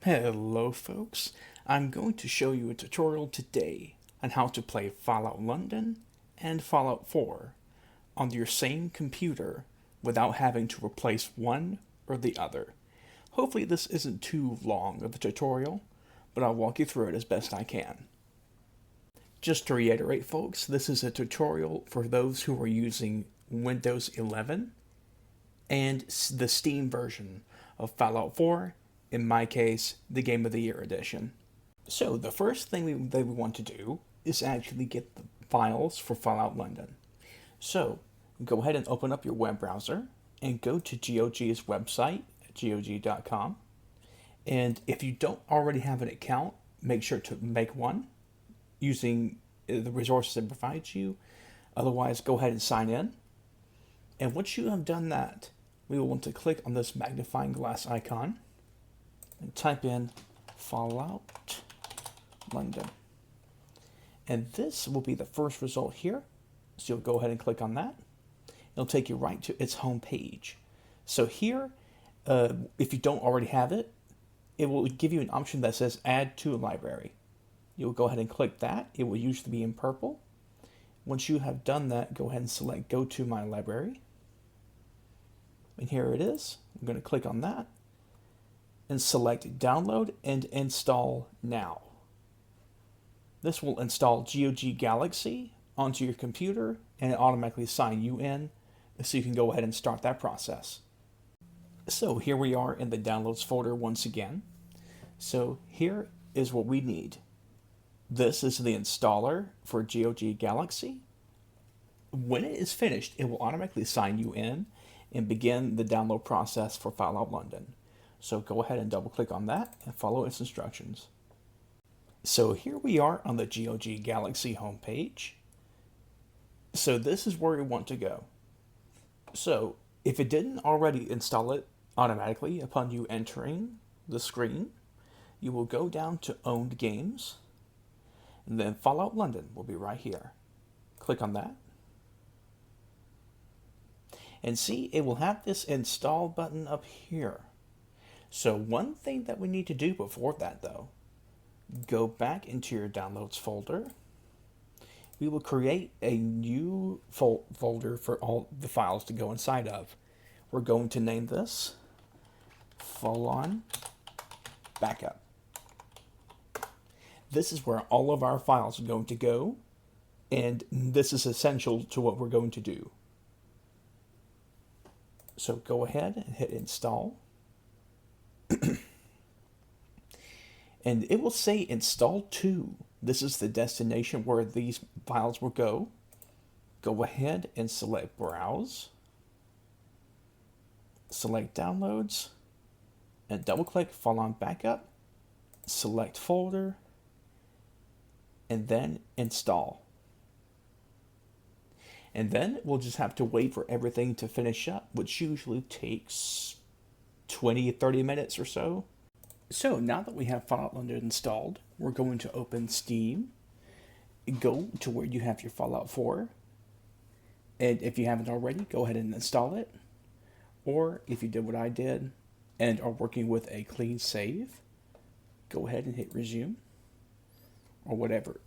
Hello folks, I'm going to show you a tutorial today on how to play Fallout London and Fallout 4 on your same computer without having to replace one or the other. Hopefully this isn't too long of a tutorial, but I'll walk you through it as best I can. Just to reiterate folks, this is a tutorial for those who are using Windows 11 and the Steam version of Fallout 4, in my case, the Game of the Year edition. So the first thing that we want to do is actually get the files for Fallout London. So go ahead and open up your web browser and go to GOG's website at gog.com. And if you don't already have an account, make sure to make one using the resources it provides you. Otherwise, go ahead and sign in. And once you have done that, we will want to click on this magnifying glass icon and type in Fallout London. And this will be the first result here. So you'll go ahead and click on that. It'll take you right to its home page. So here, if you don't already have it, it will give you an option that says Add to a Library. You'll go ahead and click that. It will usually be in purple. Once you have done that, go ahead and select Go to My Library. And here it is. I'm going to click on that and select Download and Install Now. This will install GOG Galaxy onto your computer and automatically sign you in, so you can go ahead and start that process. So here we are in the Downloads folder once again. So here is what we need. This is the installer for GOG Galaxy. When it is finished, it will automatically sign you in and begin the download process for Fallout London. So go ahead and double click on that and follow its instructions. So here we are on the GOG Galaxy homepage. So this is where we want to go. So if it didn't already install it automatically upon you entering the screen, you will go down to Owned Games, and then Fallout London will be right here. Click on that. And see, it will have this install button up here. So one thing that we need to do before that though, go back into your downloads folder. We will create a new folder for all the files to go inside of. We're going to name this FOLON Backup. This is where all of our files are going to go, and this is essential to what we're going to do. So go ahead and hit install. And it will say install to. This is the destination where these files will go. Go ahead and select browse. Select downloads and double click FOLON Backup. Select folder and then install. And then we'll just have to wait for everything to finish up, which usually takes 20-30 minutes or so. So now that we have Fallout London installed, we're going to open Steam, go to where you have your Fallout 4, and if you haven't already, go ahead and install it. Or if you did what I did and are working with a clean save, go ahead and hit resume, or whatever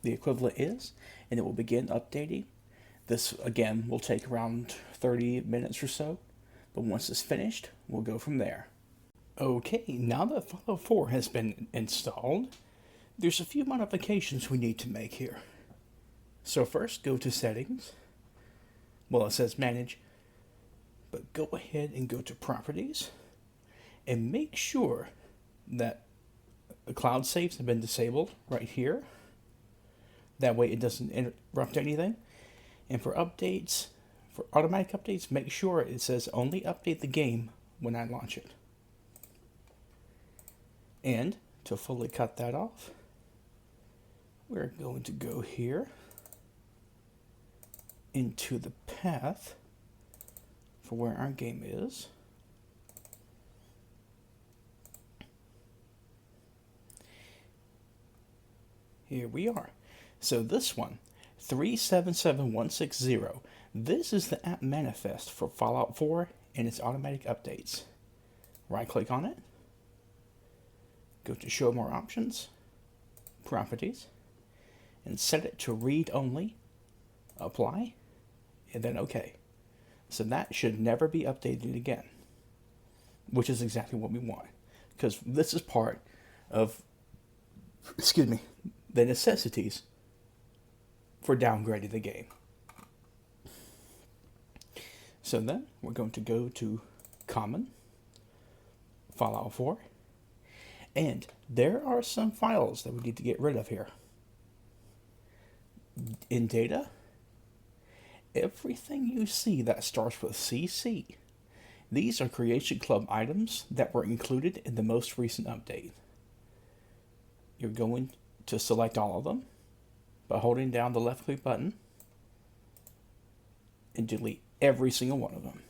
the equivalent is, and it will begin updating. This, again, will take around 30 minutes or so, but once it's finished, we'll go from there. Okay, now that Fallout 4 has been installed, there's a few modifications we need to make here. So first, go to Settings. Well, it says Manage, but go ahead and go to Properties, and make sure that the cloud saves have been disabled right here. That way it doesn't interrupt anything. And for updates, for automatic updates, make sure it says only update the game when I launch it. And to fully cut that off, we're going to go here into the path for where our game is. Here we are. So this one, 377160, this is the app manifest for Fallout 4 and its automatic updates. Right click on it, go to Show More Options, Properties, and set it to Read Only, Apply, and then OK. So that should never be updated again, which is exactly what we want, because this is part of, the necessities for downgrading the game. So then we're going to go to Common, Fallout 4, and there are some files that we need to get rid of here. In Data, everything you see that starts with CC, these are Creation Club items that were included in the most recent update. You're going to select all of them by holding down the left click button and delete every single one of them.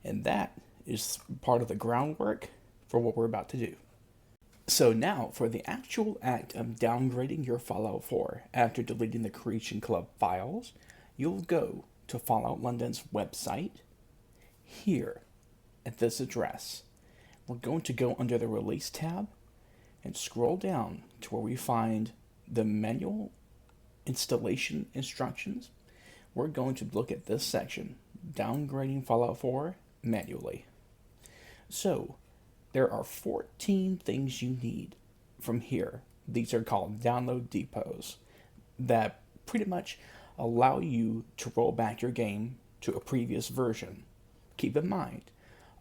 And that is part of the groundwork for what we're about to do. So now for the actual act of downgrading your Fallout 4 after deleting the Creation Club files, you'll go to Fallout London's website here at this address. We're going to go under the Release tab and scroll down to where we find the manual installation instructions. We're going to look at this section, downgrading Fallout 4 manually. So there are 14 things you need from here. These are called download depots that pretty much allow you to roll back your game to a previous version. Keep in mind,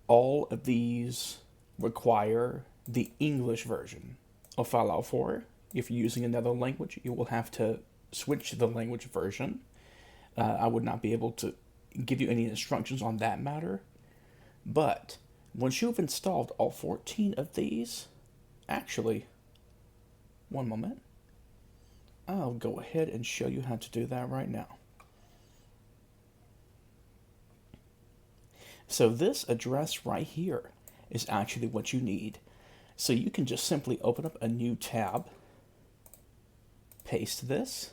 all of these require the English version of Fallout 4. If you're using another language, you will have to switch to the language version. I would not be able to give you any instructions on that matter. But once you've installed all 14 of these, actually, one moment, I'll go ahead and show you how to do that right now. So this address right here is actually what you need. So you can just simply open up a new tab, paste this,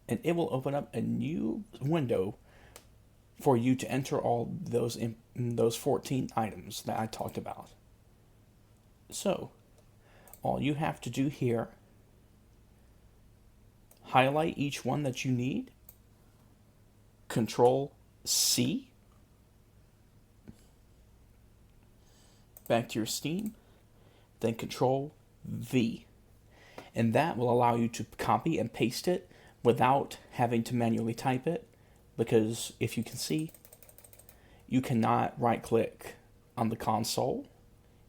and it will open up a new window for you to enter all those in those 14 items that I talked about. So all you have to do here, highlight each one that you need, Control C, back to your Steam, then Control V, and that will allow you to copy and paste it without having to manually type it, because if you can see, you cannot right click on the console.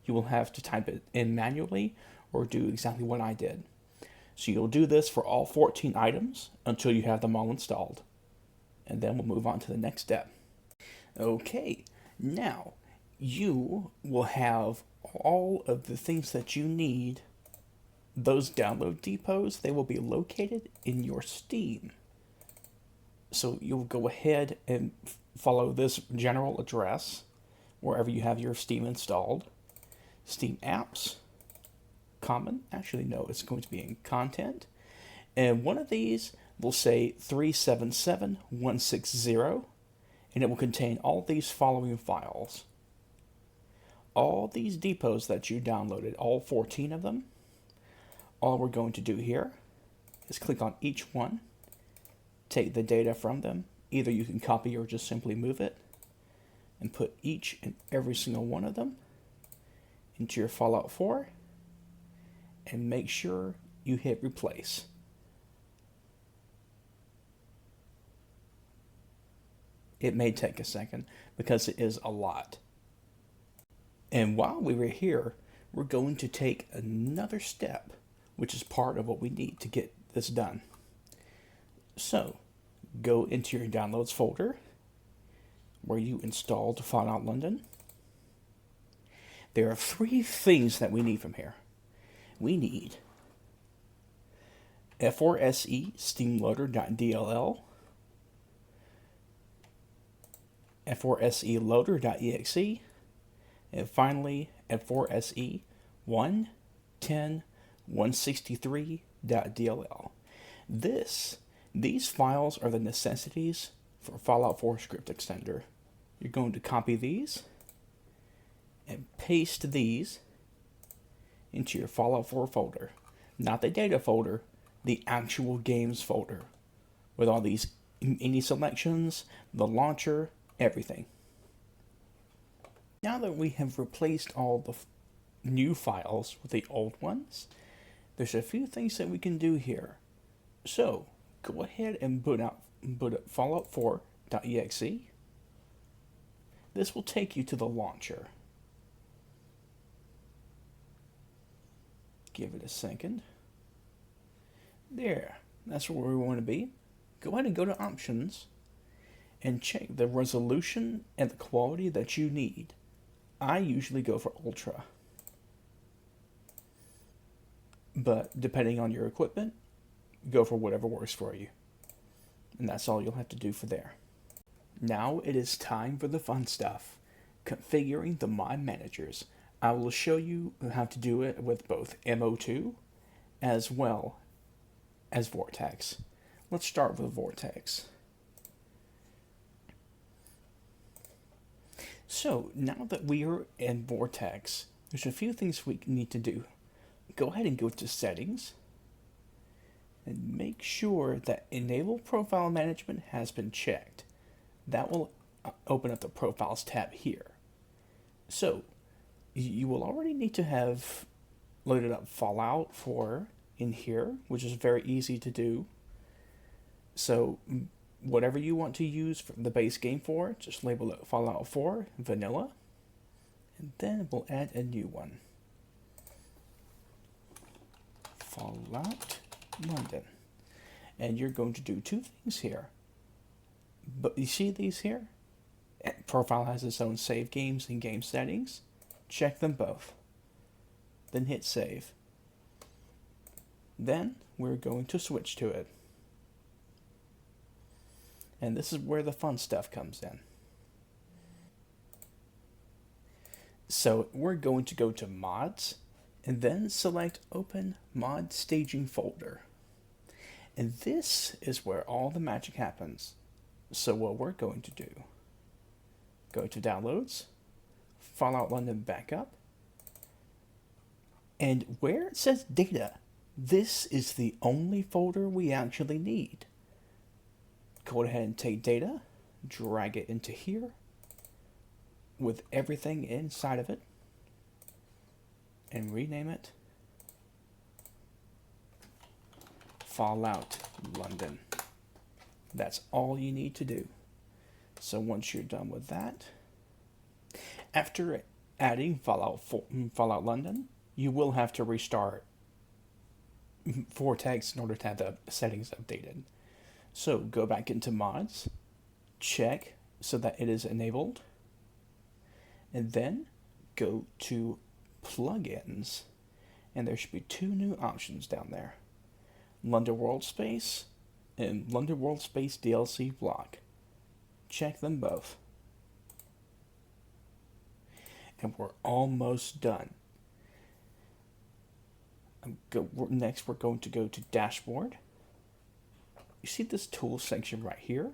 You will have to type it in manually or do exactly what I did. So you'll do this for all 14 items until you have them all installed, and then we'll move on to the next step. Okay, now you will have all of the things that you need. Those download depots, they will be located in your Steam. So you'll go ahead and follow this general address wherever you have your Steam installed. Steam Apps, Common, actually no, it's going to be in Content. And one of these will say 377160, and it will contain all these following files. All these depots that you downloaded, all 14 of them, all we're going to do here is click on each one, take the data from them. Either you can copy or just simply move it, and put each and every single one of them into your Fallout 4, and make sure you hit replace. It may take a second because it is a lot. And while we were here, we're going to take another step, which is part of what we need to get this done. So, go into your Downloads folder, where you installed Fallout London. There are 3 things that we need from here. We need F4SE steamloader.dll, F4SE loader.exe, and finally F4SE 1.10.163.dll. These files are the necessities for Fallout 4 script extender. You're going to copy these and paste these into your Fallout 4 folder. Not the data folder, the actual games folder, with all these any selections, the launcher, everything. Now that we have replaced all the new files with the old ones, there's a few things that we can do here. So go ahead and boot up Fallout 4.exe. This will take you to the launcher. Give it a second. There, that's where we want to be. Go ahead and go to options and check the resolution and the quality that you need. I usually go for ultra, but depending on your equipment, go for whatever works for you. And that's all you'll have to do for there. Now it is time for the fun stuff, configuring the mod managers. I will show you how to do it with both MO2 as well as Vortex. Let's start with Vortex. So now that we are in Vortex, there's a few things we need to do. Go ahead and go to Settings and make sure that Enable Profile Management has been checked. That will open up the Profiles tab here. So you will already need to have loaded up Fallout 4 in here, which is very easy to do. So whatever you want to use for the base game for, just label it Fallout 4 Vanilla, and then we'll add a new one. Fallout London. And you're going to do two things here. But you see these here? Profile has its own save games and game settings. Check them both. Then hit save. Then we're going to switch to it. And this is where the fun stuff comes in. So we're going to go to Mods and then select Open Mod Staging Folder. And this is where all the magic happens. So what we're going to do, go to Downloads, Fallout London Backup, and where it says Data, this is the only folder we actually need. Go ahead and take Data, drag it into here, with everything inside of it, and rename it Fallout London. That's all you need to do. So once you're done with that, after adding Fallout London, you will have to restart Vortex in order to have the settings updated. So go back into Mods, check so that it is enabled, and then go to Plugins, and there should be two new options down there. London World Space and London World Space DLC block. Check them both. And we're almost done. Next, we're going to go to Dashboard. You see this tool section right here?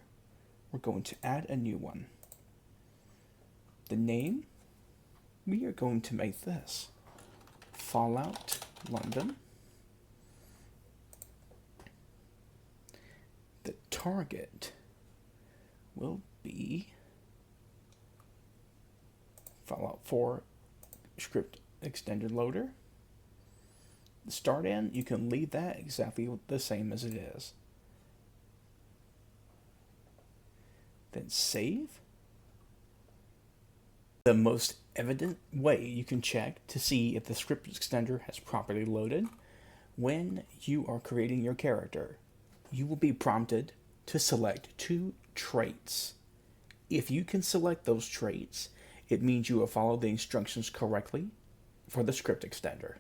We're going to add a new one. The name, we are going to make this Fallout London. The target will be Fallout 4 script extended loader. The start in, you can leave that exactly the same as it is. Then save. The most evident way you can check to see if the script extender has properly loaded, when you are creating your character, you will be prompted to select two traits. If you can select those traits, it means you have followed the instructions correctly for the script extender.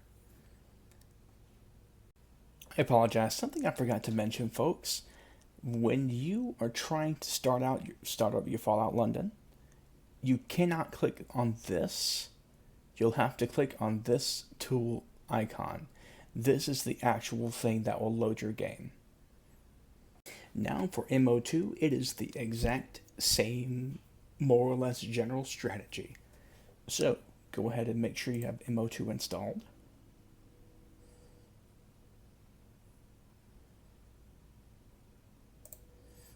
I apologize, something I forgot to mention, folks. When you are trying to start up your Fallout London, you cannot click on this. You'll have to click on this tool icon. This is the actual thing that will load your game. Now for MO2, it is the exact same, more or less general strategy. So go ahead and make sure you have MO2 installed.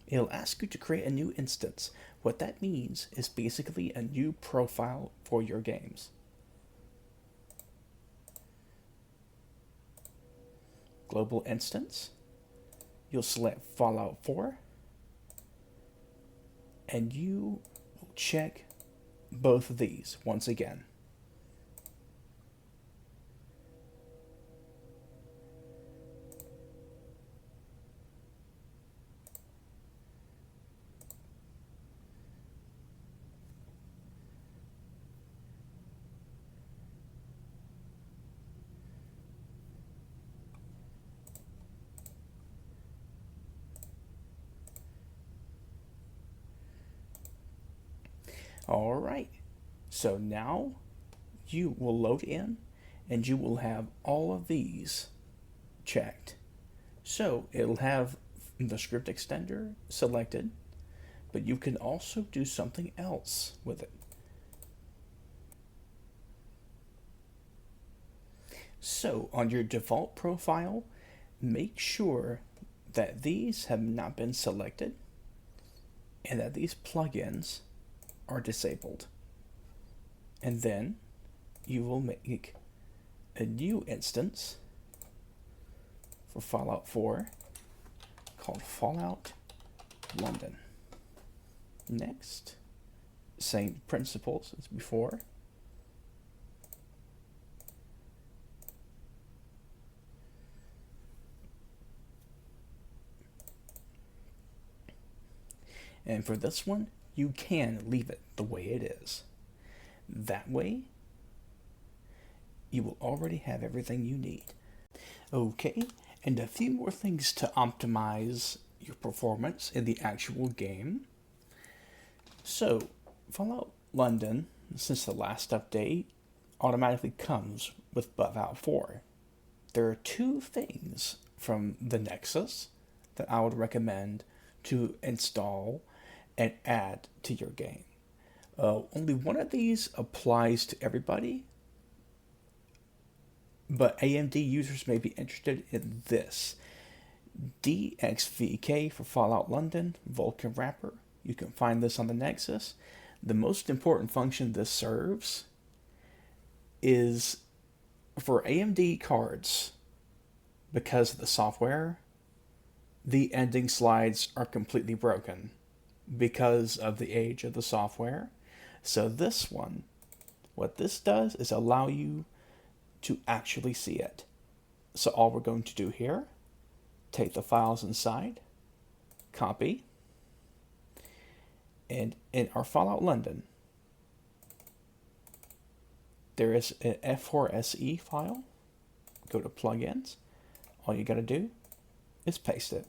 It'll ask you to create a new instance. What that means is basically a new profile for your games. Global instance. You'll select Fallout 4, and you will check both of these once again. All right, so now you will load in and you will have all of these checked. So it'll have the script extender selected, but you can also do something else with it. So on your default profile, make sure that these have not been selected and that these plugins are disabled. And then you will make a new instance for Fallout 4 called Fallout London. Next, same principles as before. And for this one, you can leave it the way it is. That way, you will already have everything you need. Okay, and a few more things to optimize your performance in the actual game. So, Fallout London, since the last update, automatically comes with Fallout 4. There are two things from the Nexus that I would recommend to install and add to your game. Only one of these applies to everybody, but AMD users may be interested in this. DXVK for Fallout London, Vulkan Wrapper. You can find this on the Nexus. The most important function this serves is for AMD cards. Because of the software, the ending slides are completely broken because of the age of the software. So this one, what this does is allow you to actually see it. So all we're going to do here, take the files inside, copy, and in our Fallout London, there is an F4SE file. Go to plugins. All you got to do is paste it.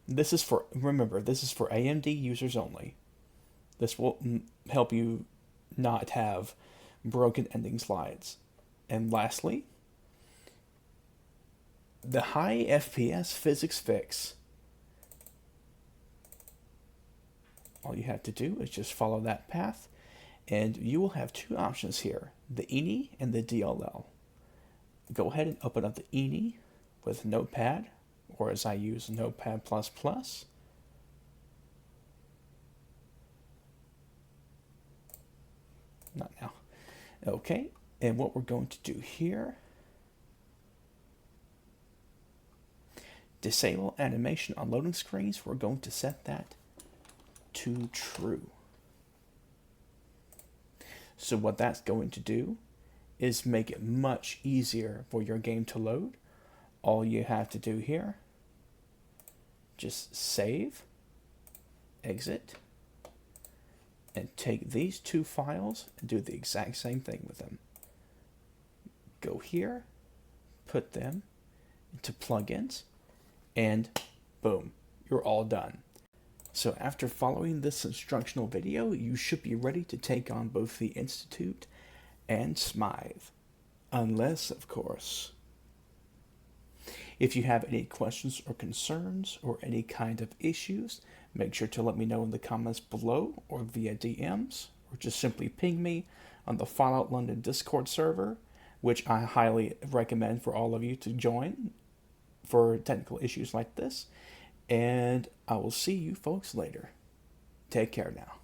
This is for, remember, this is for AMD users only. This will help you not have broken ending slides. And lastly, the high FPS physics fix. All you have to do is just follow that path, and you will have two options here, the INI and the DLL. Go ahead and open up the INI with Notepad, or as I use Notepad++. Not now. Okay, and what we're going to do here, disable animation on loading screens. We're going to set that to true. So what that's going to do is make it much easier for your game to load. All you have to do here, just save, exit, and take these two files and do the exact same thing with them. Go here, put them into plugins, and boom, you're all done. So after following this instructional video, you should be ready to take on both the Institute and Smythe. Unless, of course, if you have any questions or concerns or any kind of issues, make sure to let me know in the comments below or via DMs or just simply ping me on the Fallout London Discord server, which I highly recommend for all of you to join for technical issues like this. And I will see you folks later. Take care now.